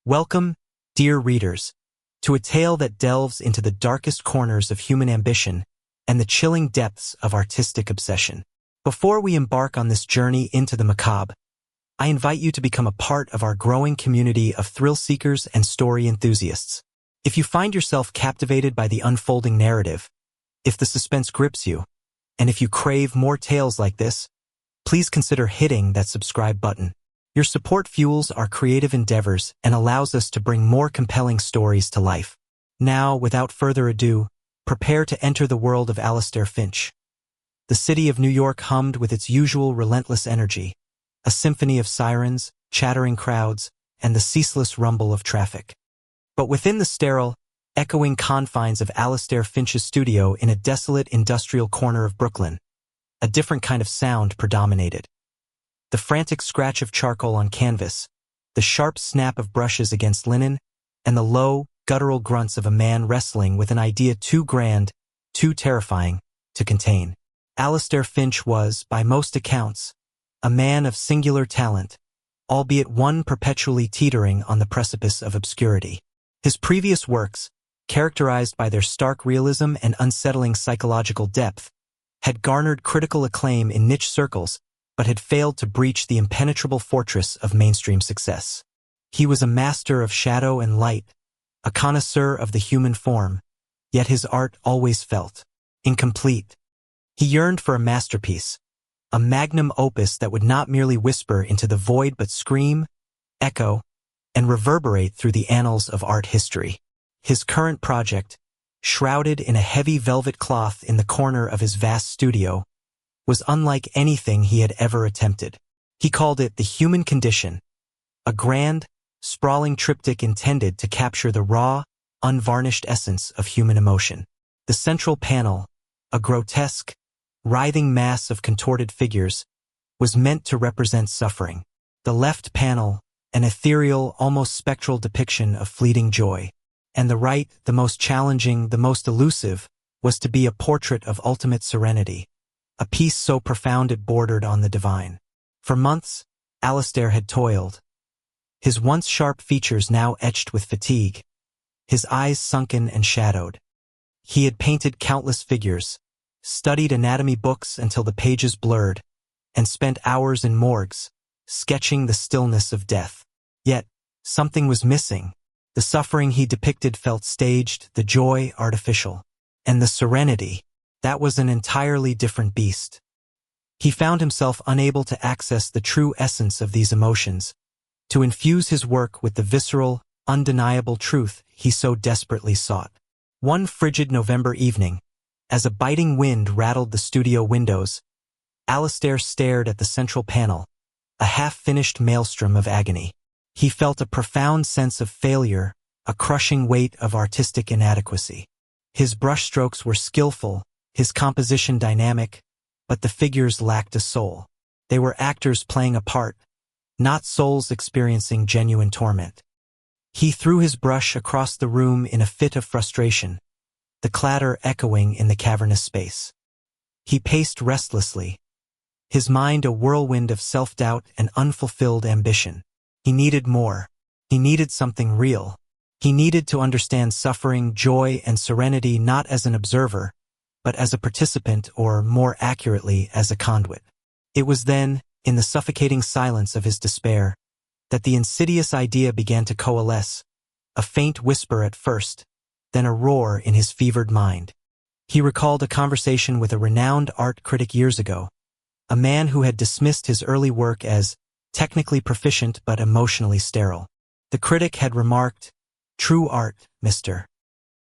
Welcome, dear readers, to a tale that delves into the darkest corners of human ambition and the chilling depths of artistic obsession. Before we embark on this journey into the macabre, I invite you to become a part of our growing community of thrill seekers and story enthusiasts. If you find yourself captivated by the unfolding narrative, if the suspense grips you, and if you crave more tales like this, please consider hitting that subscribe button. Your support fuels our creative endeavors and allows us to bring more compelling stories to life. Now, without further ado, prepare to enter the world of Alastair Finch. The city of New York hummed with its usual relentless energy, a symphony of sirens, chattering crowds, and the ceaseless rumble of traffic. But within the sterile, echoing confines of Alastair Finch's studio in a desolate industrial corner of Brooklyn, a different kind of sound predominated. The frantic scratch of charcoal on canvas, the sharp snap of brushes against linen, and the low, guttural grunts of a man wrestling with an idea too grand, too terrifying, to contain. Alastair Finch was, by most accounts, a man of singular talent, albeit one perpetually teetering on the precipice of obscurity. His previous works, characterized by their stark realism and unsettling psychological depth, had garnered critical acclaim in niche circles, but had failed to breach the impenetrable fortress of mainstream success. He was a master of shadow and light, a connoisseur of the human form, yet his art always felt incomplete. He yearned for a masterpiece, a magnum opus that would not merely whisper into the void but scream, echo, and reverberate through the annals of art history. His current project, shrouded in a heavy velvet cloth in the corner of his vast studio, was unlike anything he had ever attempted. He called it The Human Condition, a grand, sprawling triptych intended to capture the raw, unvarnished essence of human emotion. The central panel, a grotesque, writhing mass of contorted figures, was meant to represent suffering. The left panel, an ethereal, almost spectral depiction of fleeting joy. And the right, the most challenging, the most elusive, was to be a portrait of ultimate serenity, a piece so profound it bordered on the divine. For months, Alastair had toiled, his once sharp features now etched with fatigue, his eyes sunken and shadowed. He had painted countless figures, studied anatomy books until the pages blurred, and spent hours in morgues, sketching the stillness of death. Yet, something was missing. The suffering he depicted felt staged, the joy artificial. And the serenity, that was an entirely different beast. He found himself unable to access the true essence of these emotions, to infuse his work with the visceral, undeniable truth he so desperately sought. One frigid November evening, as a biting wind rattled the studio windows, Alastair stared at the central panel, a half-finished maelstrom of agony. He felt a profound sense of failure, a crushing weight of artistic inadequacy. His brushstrokes were skillful, his composition dynamic, but the figures lacked a soul. They were actors playing a part, not souls experiencing genuine torment. He threw his brush across the room in a fit of frustration, the clatter echoing in the cavernous space. He paced restlessly, his mind a whirlwind of self-doubt and unfulfilled ambition. He needed more. He needed something real. He needed to understand suffering, joy, and serenity not as an observer, but as a participant, or more accurately, as a conduit. It was then, in the suffocating silence of his despair, that the insidious idea began to coalesce, a faint whisper at first, then a roar in his fevered mind. He recalled a conversation with a renowned art critic years ago, a man who had dismissed his early work as technically proficient but emotionally sterile. The critic had remarked, "True art, Mr.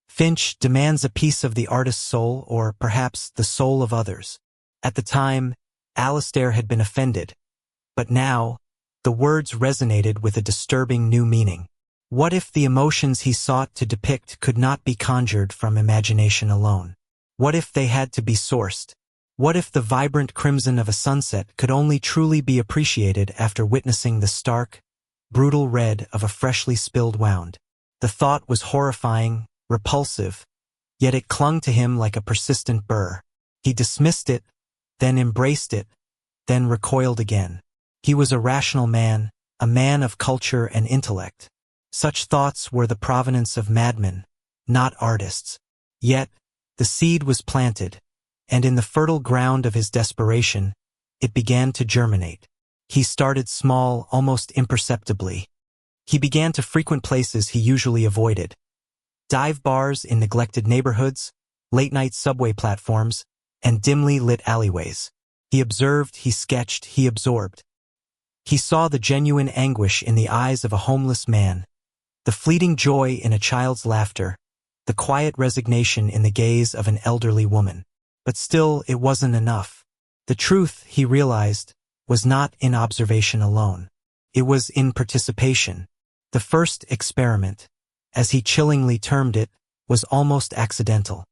Finch, demands a piece of the artist's soul, or perhaps the soul of others." At the time, Alastair had been offended, but now, the words resonated with a disturbing new meaning. What if the emotions he sought to depict could not be conjured from imagination alone? What if they had to be sourced? What if the vibrant crimson of a sunset could only truly be appreciated after witnessing the stark, brutal red of a freshly spilled wound? The thought was horrifying, repulsive, yet it clung to him like a persistent burr. He dismissed it, then embraced it, then recoiled again. He was a rational man, a man of culture and intellect. Such thoughts were the provenance of madmen, not artists. Yet, the seed was planted, and in the fertile ground of his desperation, it began to germinate. He started small, almost imperceptibly. He began to frequent places he usually avoided. Dive bars in neglected neighborhoods, late-night subway platforms, and dimly lit alleyways. He observed, he sketched, he absorbed. He saw the genuine anguish in the eyes of a homeless man, the fleeting joy in a child's laughter, the quiet resignation in the gaze of an elderly woman. But still, it wasn't enough. The truth, he realized, was not in observation alone. It was in participation. The first experiment, as he chillingly termed it, was almost accidental.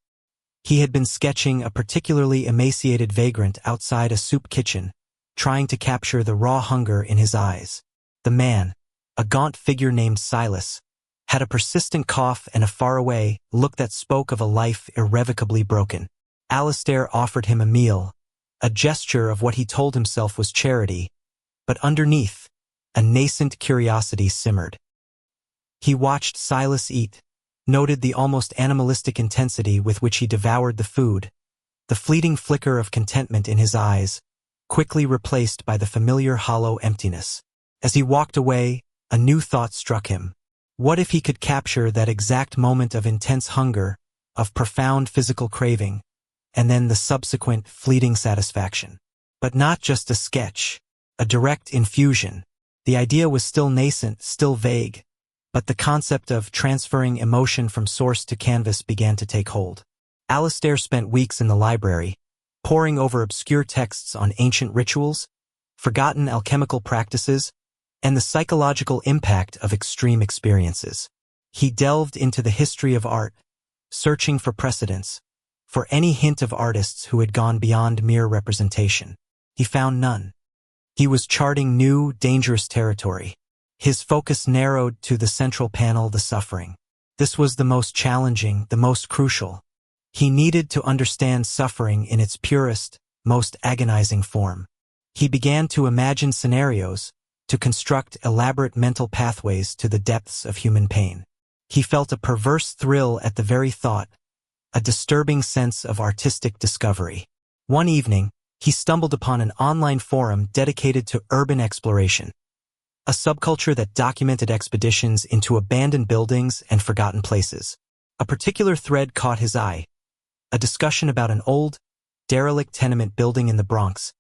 He had been sketching a particularly emaciated vagrant outside a soup kitchen, trying to capture the raw hunger in his eyes. The man, a gaunt figure named Silas, had a persistent cough and a faraway look that spoke of a life irrevocably broken. Alistair offered him a meal, a gesture of what he told himself was charity, but underneath, a nascent curiosity simmered. He watched Silas eat, noted the almost animalistic intensity with which he devoured the food, the fleeting flicker of contentment in his eyes, quickly replaced by the familiar hollow emptiness. As he walked away, a new thought struck him. What if he could capture that exact moment of intense hunger, of profound physical craving, and then the subsequent fleeting satisfaction? But not just a sketch, a direct infusion. The idea was still nascent, still vague, but the concept of transferring emotion from source to canvas began to take hold. Alistair spent weeks in the library, poring over obscure texts on ancient rituals, forgotten alchemical practices, and the psychological impact of extreme experiences. He delved into the history of art, searching for precedents, for any hint of artists who had gone beyond mere representation. He found none. He was charting new, dangerous territory. His focus narrowed to the central panel, the suffering. This was the most challenging, the most crucial. He needed to understand suffering in its purest, most agonizing form. He began to imagine scenarios, to construct elaborate mental pathways to the depths of human pain. He felt a perverse thrill at the very thought, a disturbing sense of artistic discovery. One evening, he stumbled upon an online forum dedicated to urban exploration, a subculture that documented expeditions into abandoned buildings and forgotten places. A particular thread caught his eye, a discussion about an old, derelict tenement building in the Bronx,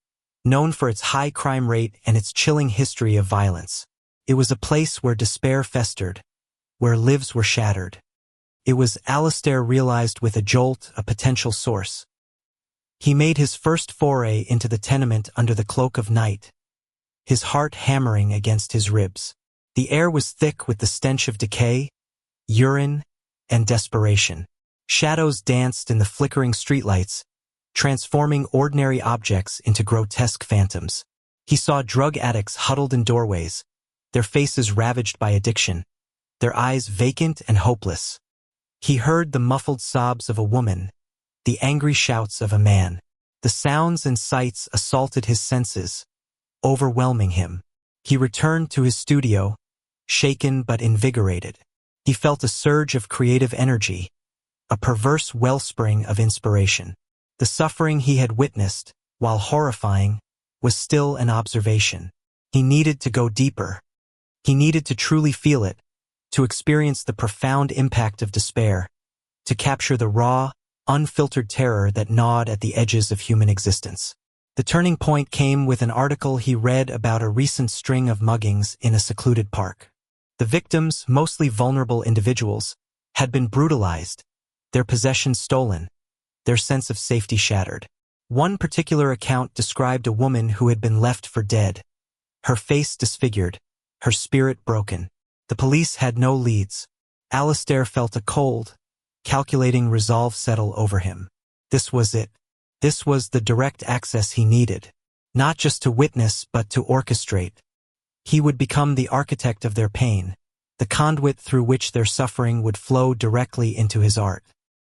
known for its high crime rate and its chilling history of violence. It was a place where despair festered, where lives were shattered. It was, Alistair realized with a jolt, a potential source. He made his first foray into the tenement under the cloak of night, his heart hammering against his ribs. The air was thick with the stench of decay, urine, and desperation. Shadows danced in the flickering streetlights, transforming ordinary objects into grotesque phantoms. He saw drug addicts huddled in doorways, their faces ravaged by addiction, their eyes vacant and hopeless. He heard the muffled sobs of a woman, the angry shouts of a man. The sounds and sights assaulted his senses, overwhelming him. He returned to his studio, shaken but invigorated. He felt a surge of creative energy, a perverse wellspring of inspiration. The suffering he had witnessed, while horrifying, was still an observation. He needed to go deeper. He needed to truly feel it, to experience the profound impact of despair, to capture the raw, unfiltered terror that gnawed at the edges of human existence. The turning point came with an article he read about a recent string of muggings in a secluded park. The victims, mostly vulnerable individuals, had been brutalized, their possessions stolen, their sense of safety shattered. One particular account described a woman who had been left for dead, her face disfigured, her spirit broken. The police had no leads. Alistair felt a cold, calculating resolve settle over him. This was it. This was the direct access he needed, not just to witness but to orchestrate. He would become the architect of their pain, the conduit through which their suffering would flow directly into his art.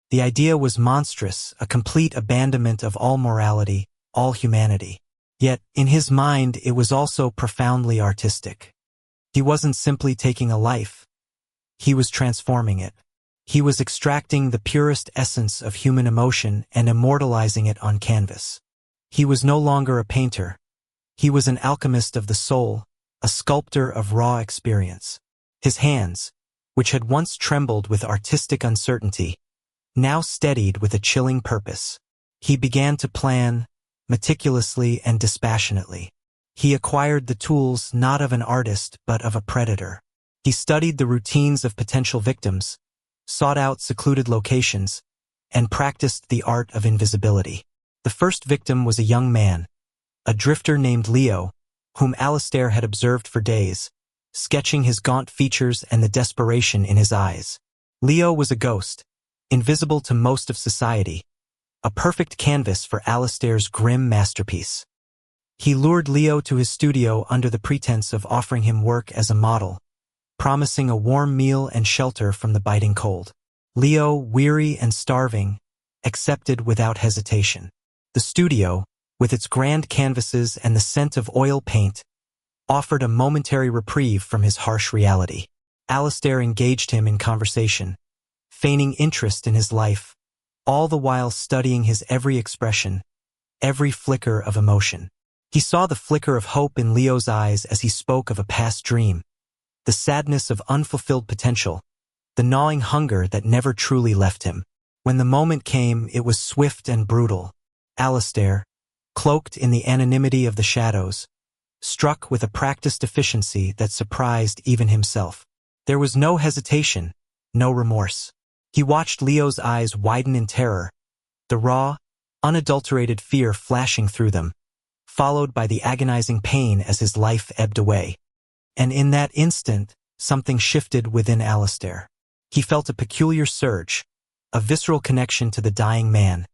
The idea was monstrous, a complete abandonment of all morality, all humanity. Yet, in his mind, it was also profoundly artistic. He wasn't simply taking a life. He was transforming it. He was extracting the purest essence of human emotion and immortalizing it on canvas. He was no longer a painter. He was an alchemist of the soul, a sculptor of raw experience. His hands, which had once trembled with artistic uncertainty, now steadied with a chilling purpose. He began to plan, meticulously and dispassionately. He acquired the tools not of an artist but of a predator. He studied the routines of potential victims, sought out secluded locations, and practiced the art of invisibility. The first victim was a young man, a drifter named Leo, whom Alistair had observed for days, sketching his gaunt features and the desperation in his eyes. Leo was a ghost, invisible to most of society, a perfect canvas for Alistair's grim masterpiece. He lured Leo to his studio under the pretense of offering him work as a model, promising a warm meal and shelter from the biting cold. Leo, weary and starving, accepted without hesitation. The studio, with its grand canvases and the scent of oil paint, offered a momentary reprieve from his harsh reality. Alistair engaged him in conversation, feigning interest in his life, all the while studying his every expression, every flicker of emotion. He saw the flicker of hope in Leo's eyes as he spoke of a past dream, the sadness of unfulfilled potential, the gnawing hunger that never truly left him. When the moment came, it was swift and brutal. Alistair, cloaked in the anonymity of the shadows, struck with a practiced efficiency that surprised even himself. There was no hesitation, no remorse. He watched Leo's eyes widen in terror, the raw, unadulterated fear flashing through them, followed by the agonizing pain as his life ebbed away. And in that instant, something shifted within Alistair. He felt a peculiar surge, a visceral connection to the dying man,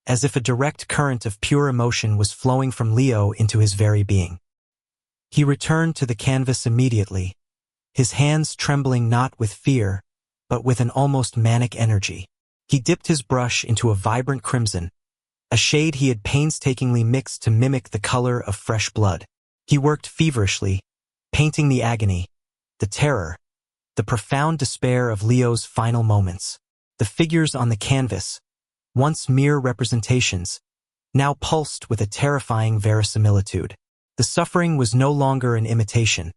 as if a direct current of pure emotion was flowing from Leo into his very being. He returned to the canvas immediately, his hands trembling not with fear, but with an almost manic energy. He dipped his brush into a vibrant crimson, a shade he had painstakingly mixed to mimic the color of fresh blood. He worked feverishly, painting the agony, the terror, the profound despair of Leo's final moments. The figures on the canvas, once mere representations, now pulsed with a terrifying verisimilitude. The suffering was no longer an imitation.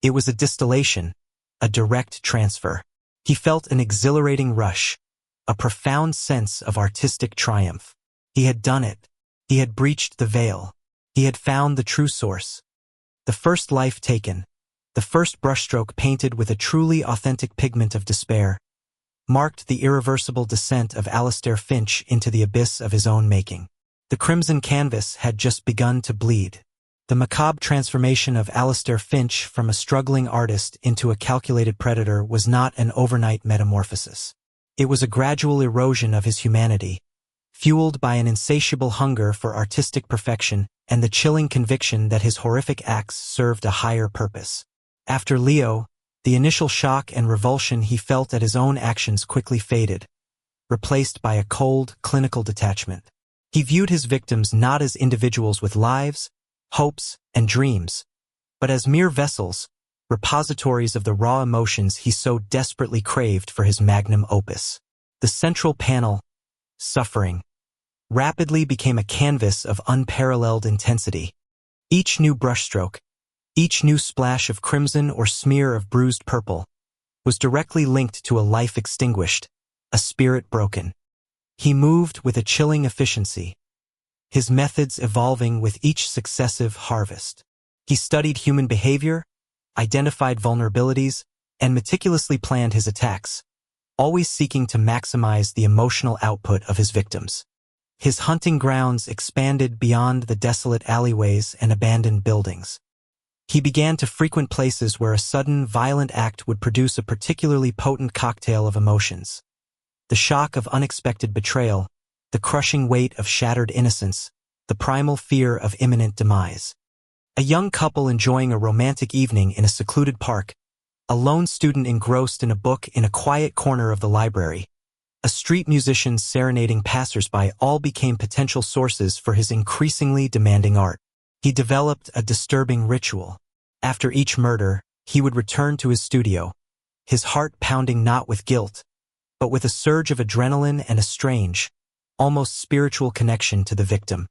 It was a distillation, a direct transfer. He felt an exhilarating rush, a profound sense of artistic triumph. He had done it. He had breached the veil. He had found the true source. The first life taken, the first brushstroke painted with a truly authentic pigment of despair, marked the irreversible descent of Alistair Finch into the abyss of his own making. The crimson canvas had just begun to bleed. The macabre transformation of Alistair Finch from a struggling artist into a calculated predator was not an overnight metamorphosis. It was a gradual erosion of his humanity, fueled by an insatiable hunger for artistic perfection and the chilling conviction that his horrific acts served a higher purpose. After Leo, the initial shock and revulsion he felt at his own actions quickly faded, replaced by a cold, clinical detachment. He viewed his victims not as individuals with lives, hopes, and dreams, but as mere vessels, repositories of the raw emotions he so desperately craved for his magnum opus. The central panel, Suffering, rapidly became a canvas of unparalleled intensity. Each new brushstroke, each new splash of crimson or smear of bruised purple, was directly linked to a life extinguished, a spirit broken. He moved with a chilling efficiency, his methods evolving with each successive harvest. He studied human behavior, identified vulnerabilities, and meticulously planned his attacks, always seeking to maximize the emotional output of his victims. His hunting grounds expanded beyond the desolate alleyways and abandoned buildings. He began to frequent places where a sudden, violent act would produce a particularly potent cocktail of emotions. The shock of unexpected betrayal, the crushing weight of shattered innocence, the primal fear of imminent demise. A young couple enjoying a romantic evening in a secluded park, a lone student engrossed in a book in a quiet corner of the library, a street musician serenading passers-by all became potential sources for his increasingly demanding art. He developed a disturbing ritual. After each murder, he would return to his studio, his heart pounding not with guilt, but with a surge of adrenaline and a strange, almost spiritual connection to the victim.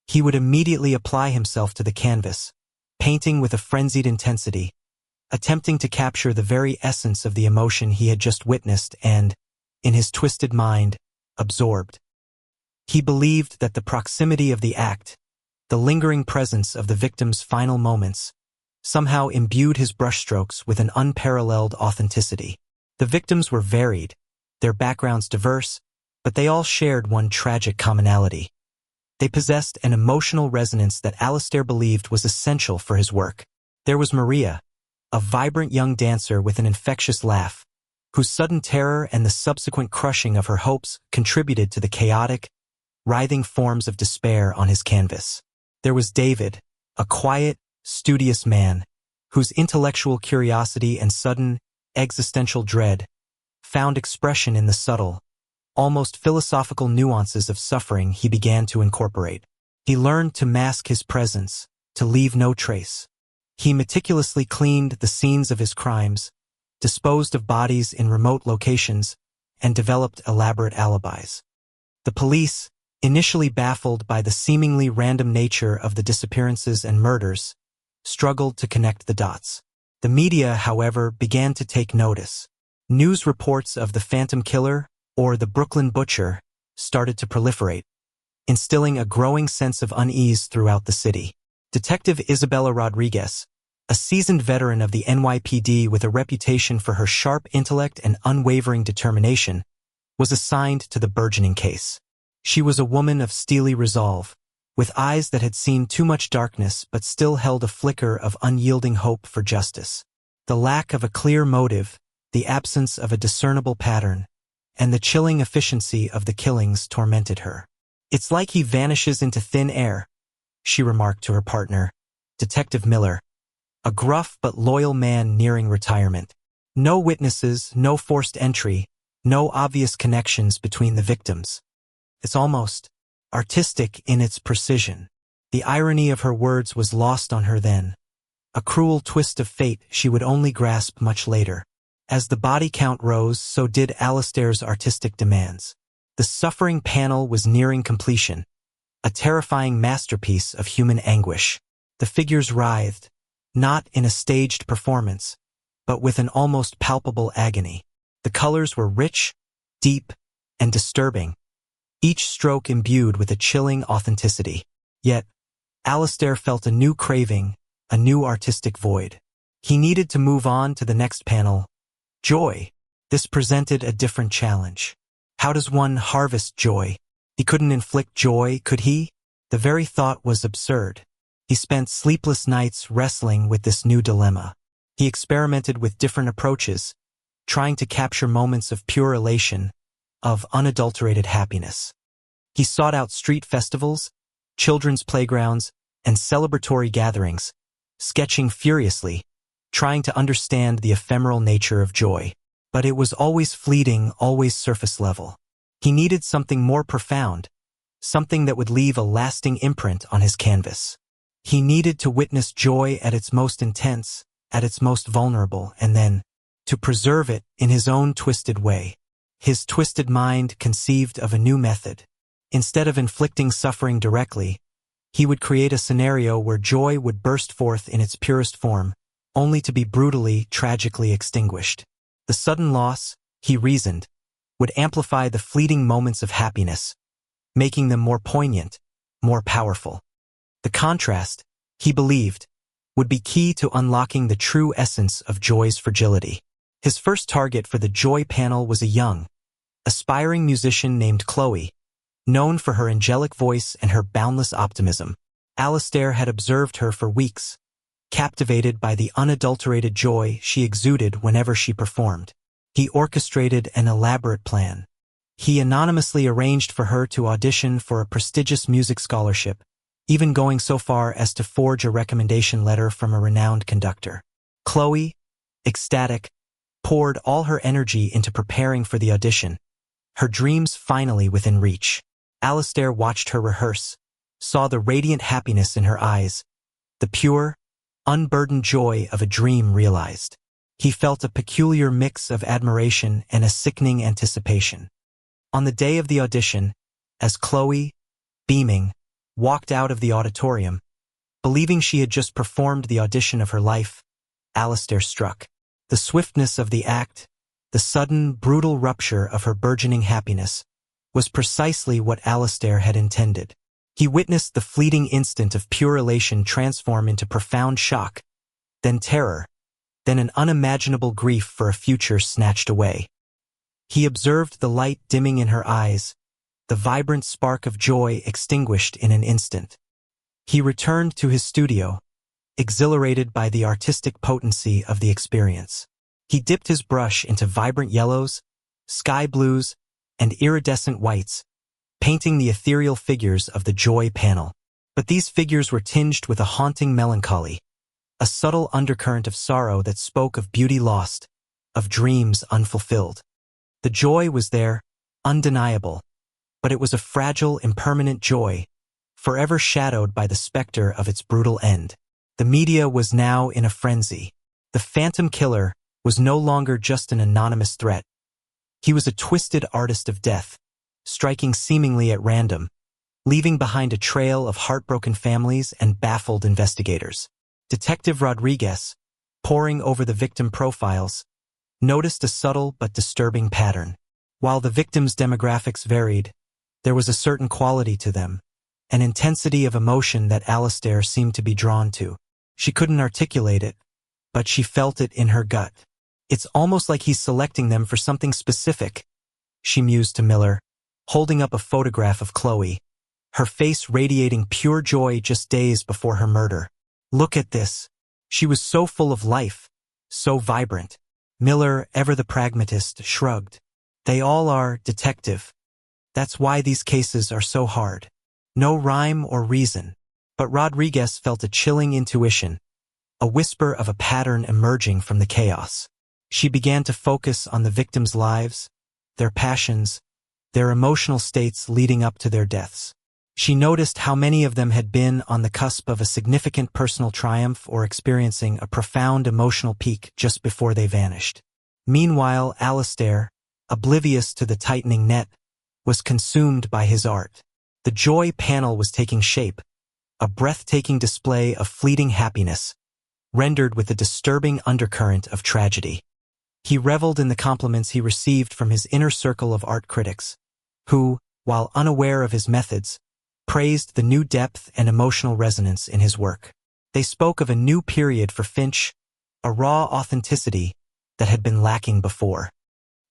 He would immediately apply himself to the canvas, painting with a frenzied intensity, attempting to capture the very essence of the emotion he had just witnessed and, in his twisted mind, absorbed. He believed that the proximity of the act, the lingering presence of the victim's final moments, somehow imbued his brushstrokes with an unparalleled authenticity. The victims were varied, their backgrounds diverse, but they all shared one tragic commonality. They possessed an emotional resonance that Alistair believed was essential for his work. There was Maria, a vibrant young dancer with an infectious laugh, whose sudden terror and the subsequent crushing of her hopes contributed to the chaotic, writhing forms of despair on his canvas. There was David, a quiet, studious man, whose intellectual curiosity and sudden, existential dread found expression in the subtle, almost philosophical nuances of suffering he began to incorporate. He learned to mask his presence, to leave no trace. He meticulously cleaned the scenes of his crimes, disposed of bodies in remote locations, and developed elaborate alibis. The police, initially baffled by the seemingly random nature of the disappearances and murders, struggled to connect the dots. The media, however, began to take notice. News reports of the Phantom Killer, or the Brooklyn Butcher, started to proliferate, instilling a growing sense of unease throughout the city. Detective Isabella Rodriguez, a seasoned veteran of the NYPD with a reputation for her sharp intellect and unwavering determination, was assigned to the burgeoning case. She was a woman of steely resolve, with eyes that had seen too much darkness but still held a flicker of unyielding hope for justice. The lack of a clear motive, the absence of a discernible pattern, and the chilling efficiency of the killings tormented her. "It's like he vanishes into thin air," she remarked to her partner, Detective Miller, a gruff but loyal man nearing retirement. No witnesses, no forced entry, no obvious connections between the victims. It's almost artistic in its precision. The irony of her words was lost on her then, a cruel twist of fate she would only grasp much later. As the body count rose, so did Alistair's artistic demands. The suffering panel was nearing completion, a terrifying masterpiece of human anguish. The figures writhed, not in a staged performance, but with an almost palpable agony. The colors were rich, deep, and disturbing, each stroke imbued with a chilling authenticity. Yet, Alistair felt a new craving, a new artistic void. He needed to move on to the next panel. Joy. This presented a different challenge. How does one harvest joy? He couldn't inflict joy, could he? The very thought was absurd. He spent sleepless nights wrestling with this new dilemma. He experimented with different approaches, trying to capture moments of pure elation, of unadulterated happiness. He sought out street festivals, children's playgrounds, and celebratory gatherings, sketching furiously, trying to understand the ephemeral nature of joy. But it was always fleeting, always surface level. He needed something more profound, something that would leave a lasting imprint on his canvas. He needed to witness joy at its most intense, at its most vulnerable, and then to preserve it in his own twisted way. His twisted mind conceived of a new method. Instead of inflicting suffering directly, he would create a scenario where joy would burst forth in its purest form, only to be brutally, tragically extinguished. The sudden loss, he reasoned, would amplify the fleeting moments of happiness, making them more poignant, more powerful. The contrast, he believed, would be key to unlocking the true essence of joy's fragility. His first target for the joy panel was a young, aspiring musician named Chloe, known for her angelic voice and her boundless optimism. Alistair had observed her for weeks, captivated by the unadulterated joy she exuded whenever she performed. He orchestrated an elaborate plan. He anonymously arranged for her to audition for a prestigious music scholarship, even going so far as to forge a recommendation letter from a renowned conductor. Chloe, ecstatic, poured all her energy into preparing for the audition, her dreams finally within reach. Alistair watched her rehearse, saw the radiant happiness in her eyes, the pure, unburdened joy of a dream realized. He felt a peculiar mix of admiration and a sickening anticipation. On the day of the audition, as Chloe, beaming, walked out of the auditorium, believing she had just performed the audition of her life, Alistair struck. The swiftness of the act, the sudden, brutal rupture of her burgeoning happiness, was precisely what Alistair had intended. He witnessed the fleeting instant of pure elation transform into profound shock, then terror, then an unimaginable grief for a future snatched away. He observed the light dimming in her eyes, the vibrant spark of joy extinguished in an instant. He returned to his studio, exhilarated by the artistic potency of the experience. He dipped his brush into vibrant yellows, sky blues, and iridescent whites, painting the ethereal figures of the Joy panel. But these figures were tinged with a haunting melancholy, a subtle undercurrent of sorrow that spoke of beauty lost, of dreams unfulfilled. The joy was there, undeniable, but it was a fragile, impermanent joy, forever shadowed by the specter of its brutal end. The media was now in a frenzy. The phantom killer was no longer just an anonymous threat. He was a twisted artist of death, striking seemingly at random, leaving behind a trail of heartbroken families and baffled investigators. Detective Rodriguez, poring over the victim profiles, noticed a subtle but disturbing pattern. While the victims' demographics varied, there was a certain quality to them, an intensity of emotion that Alistair seemed to be drawn to. She couldn't articulate it, but she felt it in her gut. It's almost like he's selecting them for something specific, she mused to Miller, holding up a photograph of Chloe, her face radiating pure joy just days before her murder. Look at this. She was so full of life, so vibrant. Miller, ever the pragmatist, shrugged. They all are, detective. That's why these cases are so hard. No rhyme or reason. But Rodriguez felt a chilling intuition, a whisper of a pattern emerging from the chaos. She began to focus on the victims' lives, their passions, their emotional states leading up to their deaths. She noticed how many of them had been on the cusp of a significant personal triumph or experiencing a profound emotional peak just before they vanished. Meanwhile, Alistair, oblivious to the tightening net, was consumed by his art. The Joy panel was taking shape, a breathtaking display of fleeting happiness, rendered with a disturbing undercurrent of tragedy. He reveled in the compliments he received from his inner circle of art critics, who, while unaware of his methods, praised the new depth and emotional resonance in his work. They spoke of a new period for Finch, a raw authenticity that had been lacking before.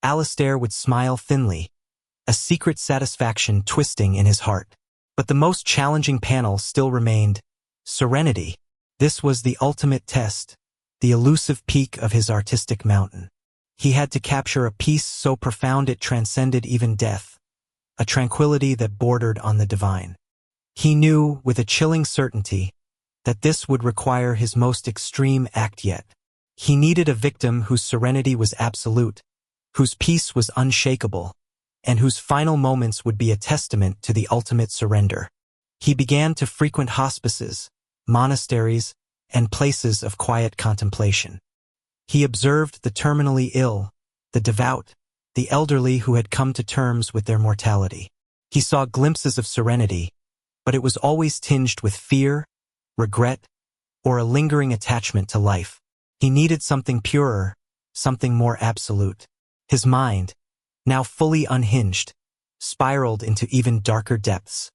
Alistair would smile thinly, a secret satisfaction twisting in his heart. But the most challenging panel still remained, Serenity. This was the ultimate test, the elusive peak of his artistic mountain. He had to capture a peace so profound it transcended even death, a tranquility that bordered on the divine. He knew, with a chilling certainty, that this would require his most extreme act yet. He needed a victim whose serenity was absolute, whose peace was unshakable, and whose final moments would be a testament to the ultimate surrender. He began to frequent hospices, monasteries, and places of quiet contemplation. He observed the terminally ill, the devout, the elderly who had come to terms with their mortality. He saw glimpses of serenity, but it was always tinged with fear, regret, or a lingering attachment to life. He needed something purer, something more absolute. His mind, now fully unhinged, spiraled into even darker depths.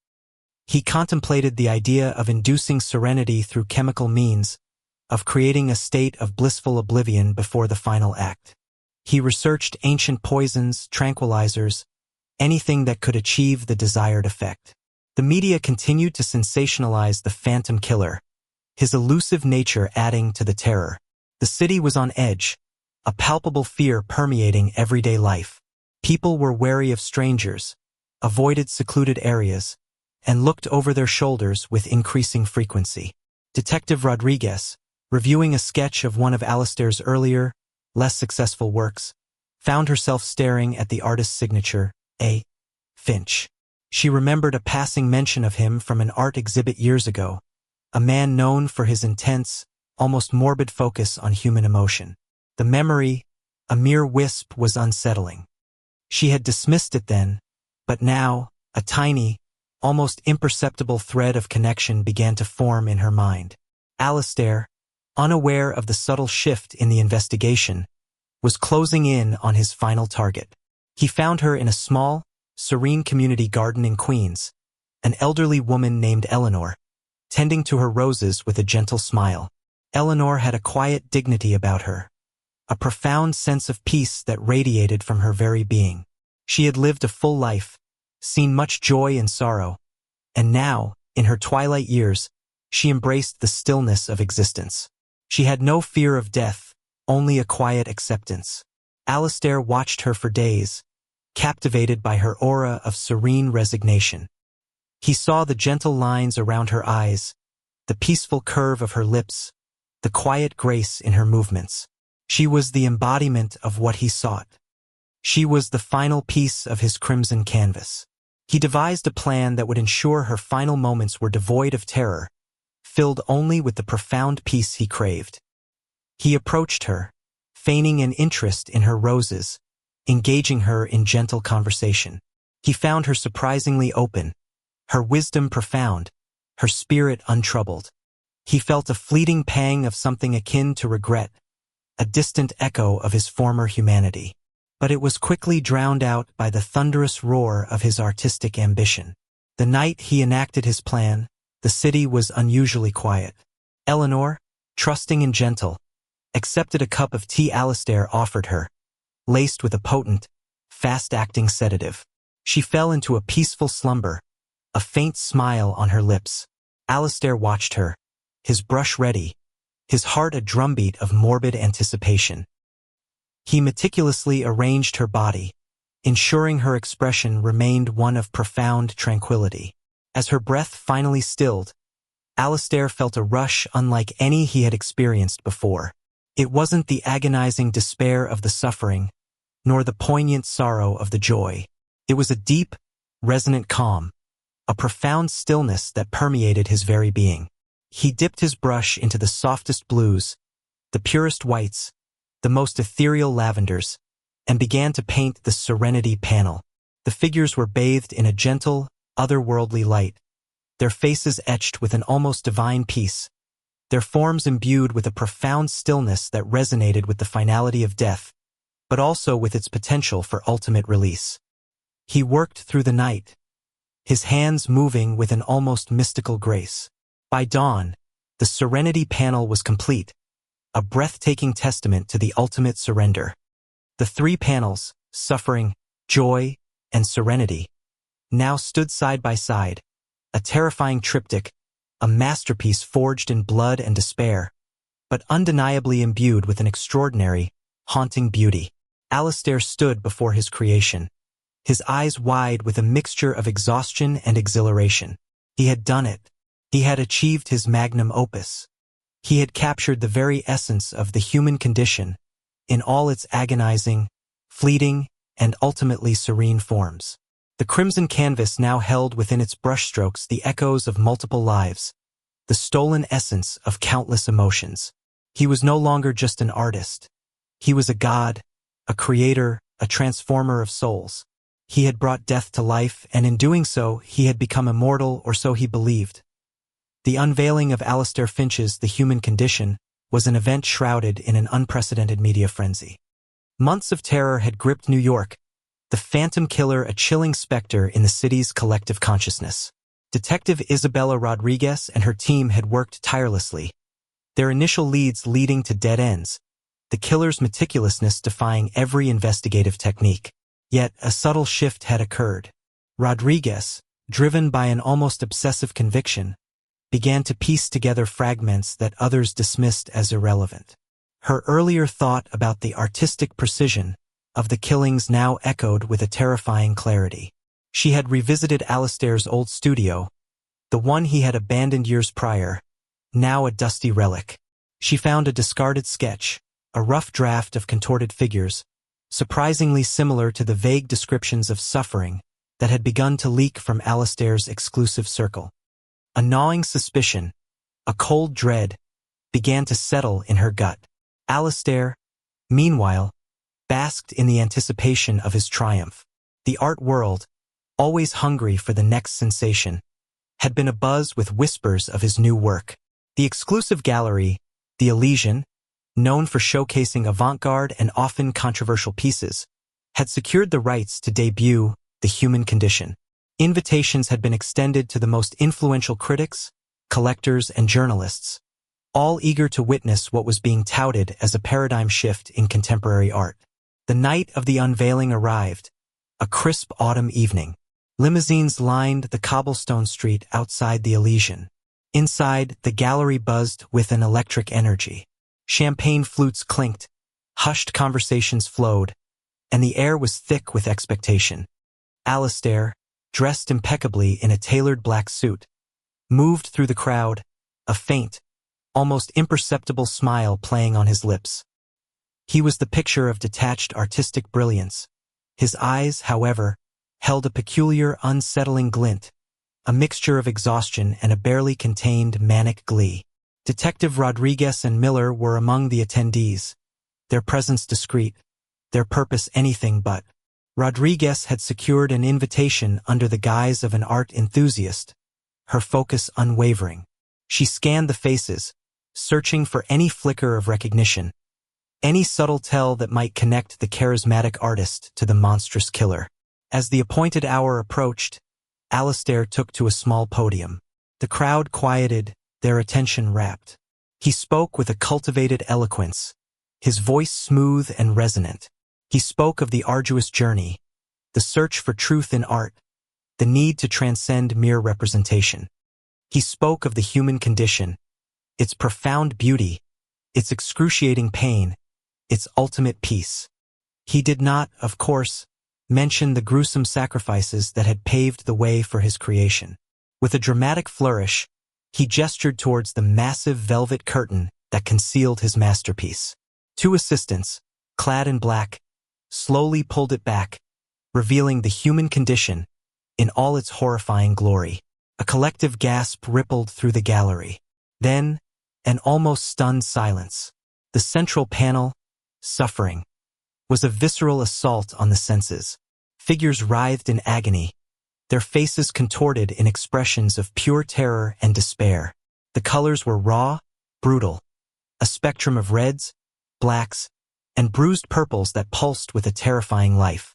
He contemplated the idea of inducing serenity through chemical means, of creating a state of blissful oblivion before the final act. He researched ancient poisons, tranquilizers, anything that could achieve the desired effect. The media continued to sensationalize the phantom killer, his elusive nature adding to the terror. The city was on edge, a palpable fear permeating everyday life. People were wary of strangers, avoided secluded areas, and looked over their shoulders with increasing frequency. Detective Rodriguez, reviewing a sketch of one of Alistair's earlier, less successful works, found herself staring at the artist's signature, A. Finch. She remembered a passing mention of him from an art exhibit years ago, a man known for his intense, almost morbid focus on human emotion. The memory, a mere wisp, was unsettling. She had dismissed it then, but now, a tiny, almost imperceptible thread of connection began to form in her mind. Alistair, unaware of the subtle shift in the investigation, was closing in on his final target. He found her in a small, serene community garden in Queens, an elderly woman named Eleanor, tending to her roses with a gentle smile. Eleanor had a quiet dignity about her, a profound sense of peace that radiated from her very being. She had lived a full life, seen much joy and sorrow, and now, in her twilight years, she embraced the stillness of existence. She had no fear of death, only a quiet acceptance. Alistair watched her for days, captivated by her aura of serene resignation. He saw the gentle lines around her eyes, the peaceful curve of her lips, the quiet grace in her movements. She was the embodiment of what he sought. She was the final piece of his crimson canvas. He devised a plan that would ensure her final moments were devoid of terror, filled only with the profound peace he craved. He approached her, feigning an interest in her roses, engaging her in gentle conversation. He found her surprisingly open, her wisdom profound, her spirit untroubled. He felt a fleeting pang of something akin to regret, a distant echo of his former humanity. But it was quickly drowned out by the thunderous roar of his artistic ambition. The night he enacted his plan, the city was unusually quiet. Eleanor, trusting and gentle, accepted a cup of tea Alistair offered her, laced with a potent, fast-acting sedative. She fell into a peaceful slumber, a faint smile on her lips. Alistair watched her, his brush ready, his heart a drumbeat of morbid anticipation. He meticulously arranged her body, ensuring her expression remained one of profound tranquility. As her breath finally stilled, Alistair felt a rush unlike any he had experienced before. It wasn't the agonizing despair of the suffering, nor the poignant sorrow of the joy. It was a deep, resonant calm, a profound stillness that permeated his very being. He dipped his brush into the softest blues, the purest whites, the most ethereal lavenders, and began to paint the Serenity panel. The figures were bathed in a gentle, otherworldly light, their faces etched with an almost divine peace, their forms imbued with a profound stillness that resonated with the finality of death, but also with its potential for ultimate release. He worked through the night, his hands moving with an almost mystical grace. By dawn, the Serenity panel was complete, a breathtaking testament to the ultimate surrender. The three panels, suffering, joy, and serenity, now stood side by side, a terrifying triptych, a masterpiece forged in blood and despair, but undeniably imbued with an extraordinary, haunting beauty. Alistair stood before his creation, his eyes wide with a mixture of exhaustion and exhilaration. He had done it. He had achieved his magnum opus. He had captured the very essence of the human condition, in all its agonizing, fleeting, and ultimately serene forms. The crimson canvas now held within its brushstrokes the echoes of multiple lives, the stolen essence of countless emotions. He was no longer just an artist. He was a god, a creator, a transformer of souls. He had brought death to life, and in doing so, he had become immortal, or so he believed. The unveiling of Alistair Finch's The Human Condition was an event shrouded in an unprecedented media frenzy. Months of terror had gripped New York, the phantom killer a chilling specter in the city's collective consciousness. Detective Isabella Rodriguez and her team had worked tirelessly, their initial leads leading to dead ends, the killer's meticulousness defying every investigative technique. Yet a subtle shift had occurred. Rodriguez, driven by an almost obsessive conviction, began to piece together fragments that others dismissed as irrelevant. Her earlier thought about the artistic precision of the killings now echoed with a terrifying clarity. She had revisited Alistair's old studio, the one he had abandoned years prior, now a dusty relic. She found a discarded sketch, a rough draft of contorted figures, surprisingly similar to the vague descriptions of suffering that had begun to leak from Alistair's exclusive circle. A gnawing suspicion, a cold dread, began to settle in her gut. Alistair, meanwhile, basked in the anticipation of his triumph. The art world, always hungry for the next sensation, had been abuzz with whispers of his new work. The exclusive gallery, the Elysian, known for showcasing avant-garde and often controversial pieces, had secured the rights to debut The Human Condition. Invitations had been extended to the most influential critics, collectors, and journalists, all eager to witness what was being touted as a paradigm shift in contemporary art. The night of the unveiling arrived, a crisp autumn evening. Limousines lined the cobblestone street outside the Elysian. Inside, the gallery buzzed with an electric energy. Champagne flutes clinked, hushed conversations flowed, and the air was thick with expectation. Alastair, dressed impeccably in a tailored black suit, moved through the crowd, a faint, almost imperceptible smile playing on his lips. He was the picture of detached artistic brilliance. His eyes, however, held a peculiar, unsettling glint, a mixture of exhaustion and a barely contained manic glee. Detective Rodriguez and Miller were among the attendees, their presence discreet, their purpose anything but. Rodriguez had secured an invitation under the guise of an art enthusiast, her focus unwavering. She scanned the faces, searching for any flicker of recognition, any subtle tell that might connect the charismatic artist to the monstrous killer. As the appointed hour approached, Alastair took to a small podium. The crowd quieted, their attention rapt. He spoke with a cultivated eloquence, his voice smooth and resonant. He spoke of the arduous journey, the search for truth in art, the need to transcend mere representation. He spoke of the human condition, its profound beauty, its excruciating pain, its ultimate peace. He did not, of course, mention the gruesome sacrifices that had paved the way for his creation. With a dramatic flourish, he gestured towards the massive velvet curtain that concealed his masterpiece. Two assistants, clad in black, slowly pulled it back, revealing the human condition in all its horrifying glory. A collective gasp rippled through the gallery. Then, an almost stunned silence. The central panel, Suffering, was a visceral assault on the senses. Figures writhed in agony, their faces contorted in expressions of pure terror and despair. The colors were raw, brutal, a spectrum of reds, blacks, and bruised purples that pulsed with a terrifying life.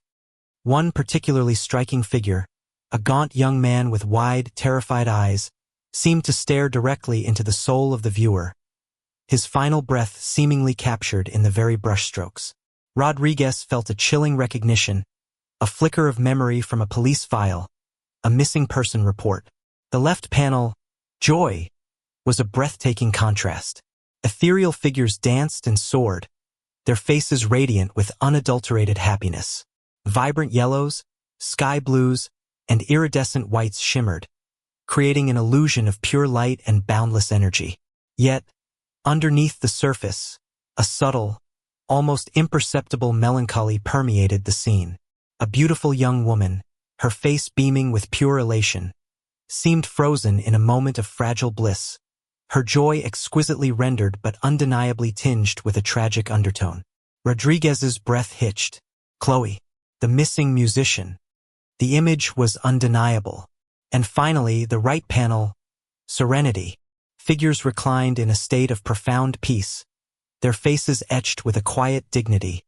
One particularly striking figure, a gaunt young man with wide, terrified eyes, seemed to stare directly into the soul of the viewer, his final breath seemingly captured in the very brushstrokes. Rodriguez felt a chilling recognition, a flicker of memory from a police file, a missing person report. The left panel, Joy, was a breathtaking contrast. Ethereal figures danced and soared, their faces radiant with unadulterated happiness. Vibrant yellows, sky blues, and iridescent whites shimmered, creating an illusion of pure light and boundless energy. Yet, underneath the surface, a subtle, almost imperceptible melancholy permeated the scene. A beautiful young woman, her face beaming with pure elation, seemed frozen in a moment of fragile bliss, her joy exquisitely rendered but undeniably tinged with a tragic undertone. Rodriguez's breath hitched. Chloe, the missing musician. The image was undeniable. And finally, the right panel, Serenity. Figures reclined in a state of profound peace, their faces etched with a quiet dignity,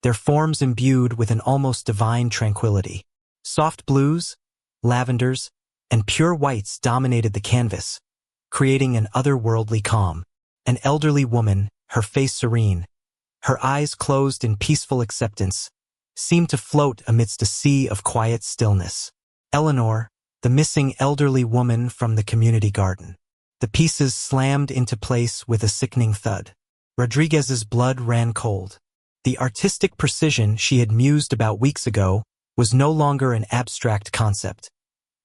their forms imbued with an almost divine tranquility. Soft blues, lavenders, and pure whites dominated the canvas, creating an otherworldly calm. An elderly woman, her face serene, her eyes closed in peaceful acceptance, seemed to float amidst a sea of quiet stillness. Eleanor, the missing elderly woman from the community garden. The pieces slammed into place with a sickening thud. Rodriguez's blood ran cold. The artistic precision she had mused about weeks ago was no longer an abstract concept.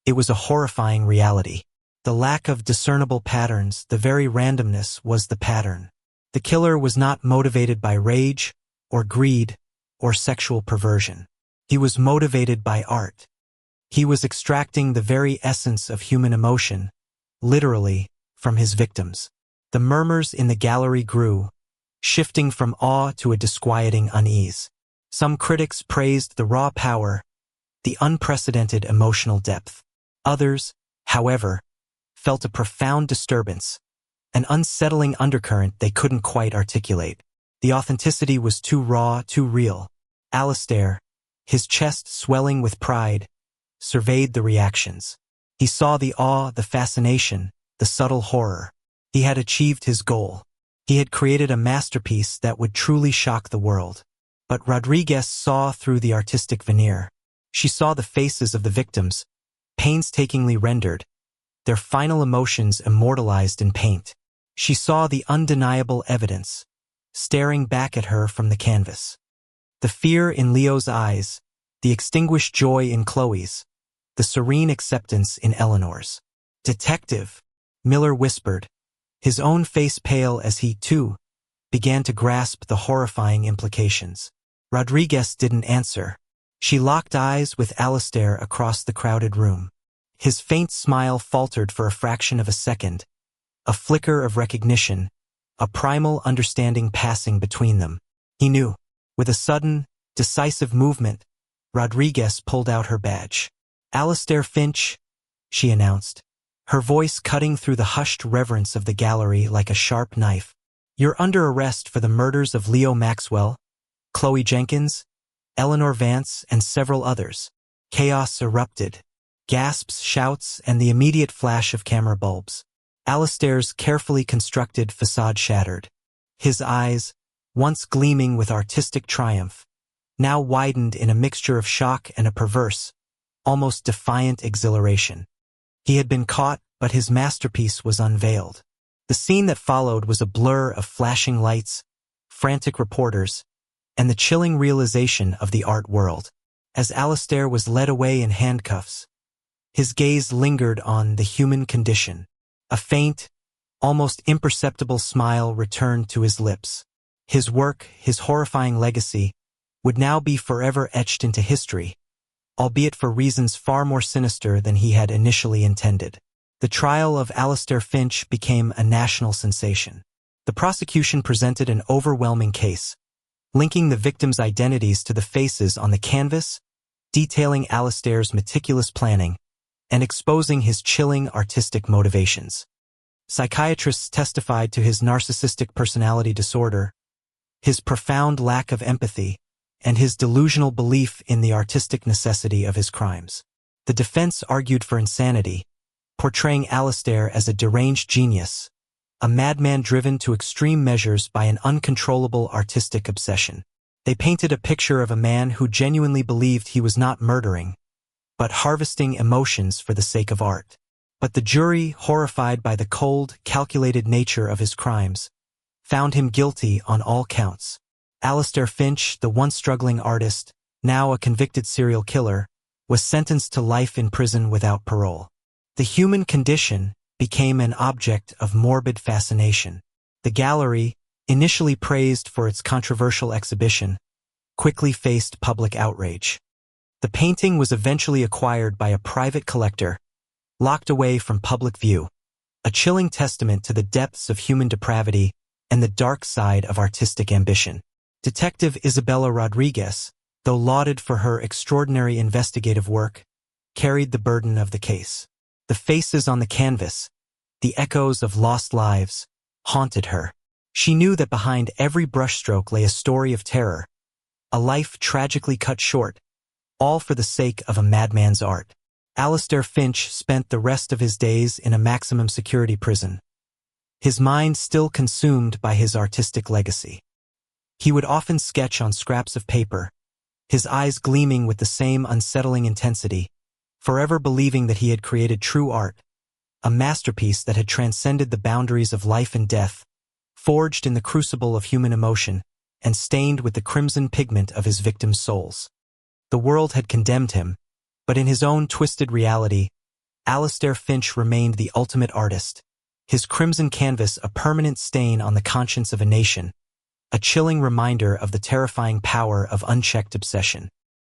It was a horrifying reality. The lack of discernible patterns, the very randomness, was the pattern. The killer was not motivated by rage, or greed, or sexual perversion. He was motivated by art. He was extracting the very essence of human emotion, literally, from his victims. The murmurs in the gallery grew, shifting from awe to a disquieting unease. Some critics praised the raw power, the unprecedented emotional depth. Others, however, felt a profound disturbance, an unsettling undercurrent they couldn't quite articulate. The authenticity was too raw, too real. Alistair, his chest swelling with pride, surveyed the reactions. He saw the awe, the fascination, the subtle horror. He had achieved his goal. He had created a masterpiece that would truly shock the world. But Rodriguez saw through the artistic veneer. She saw the faces of the victims, painstakingly rendered, their final emotions immortalized in paint. She saw the undeniable evidence, staring back at her from the canvas. The fear in Leo's eyes, the extinguished joy in Chloe's, the serene acceptance in Eleanor's. "Detective," Miller whispered, his own face pale as he, too, began to grasp the horrifying implications. Rodriguez didn't answer. She locked eyes with Alistair across the crowded room. His faint smile faltered for a fraction of a second, a flicker of recognition, a primal understanding passing between them. He knew. With a sudden, decisive movement, Rodriguez pulled out her badge. "Alistair Finch," she announced, her voice cutting through the hushed reverence of the gallery like a sharp knife. "You're under arrest for the murders of Leo Maxwell, Chloe Jenkins, Eleanor Vance, and several others." Chaos erupted. Gasps, shouts, and the immediate flash of camera bulbs. Alistair's carefully constructed facade shattered. His eyes, once gleaming with artistic triumph, now widened in a mixture of shock and a perverse, almost defiant exhilaration. He had been caught, but his masterpiece was unveiled. The scene that followed was a blur of flashing lights, frantic reporters, and the chilling realization of the art world. As Alistair was led away in handcuffs, his gaze lingered on the human condition. A faint, almost imperceptible smile returned to his lips. His work, his horrifying legacy, would now be forever etched into history, albeit for reasons far more sinister than he had initially intended. The trial of Alistair Finch became a national sensation. The prosecution presented an overwhelming case, linking the victims' identities to the faces on the canvas, detailing Alistair's meticulous planning, and exposing his chilling artistic motivations. Psychiatrists testified to his narcissistic personality disorder, his profound lack of empathy, and his delusional belief in the artistic necessity of his crimes. The defense argued for insanity, portraying Alistair as a deranged genius, a madman driven to extreme measures by an uncontrollable artistic obsession. They painted a picture of a man who genuinely believed he was not murdering, but harvesting emotions for the sake of art. But the jury, horrified by the cold, calculated nature of his crimes, found him guilty on all counts. Alistair Finch, the once struggling artist, now a convicted serial killer, was sentenced to life in prison without parole. The human condition became an object of morbid fascination. The gallery, initially praised for its controversial exhibition, quickly faced public outrage. The painting was eventually acquired by a private collector, locked away from public view, a chilling testament to the depths of human depravity and the dark side of artistic ambition. Detective Isabella Rodriguez, though lauded for her extraordinary investigative work, carried the burden of the case. The faces on the canvas, the echoes of lost lives, haunted her. She knew that behind every brushstroke lay a story of terror, a life tragically cut short, all for the sake of a madman's art. Alistair Finch spent the rest of his days in a maximum security prison, his mind still consumed by his artistic legacy. He would often sketch on scraps of paper, his eyes gleaming with the same unsettling intensity, forever believing that he had created true art, a masterpiece that had transcended the boundaries of life and death, forged in the crucible of human emotion, and stained with the crimson pigment of his victims' souls. The world had condemned him, but in his own twisted reality, Alistair Finch remained the ultimate artist, his crimson canvas a permanent stain on the conscience of a nation, a chilling reminder of the terrifying power of unchecked obsession.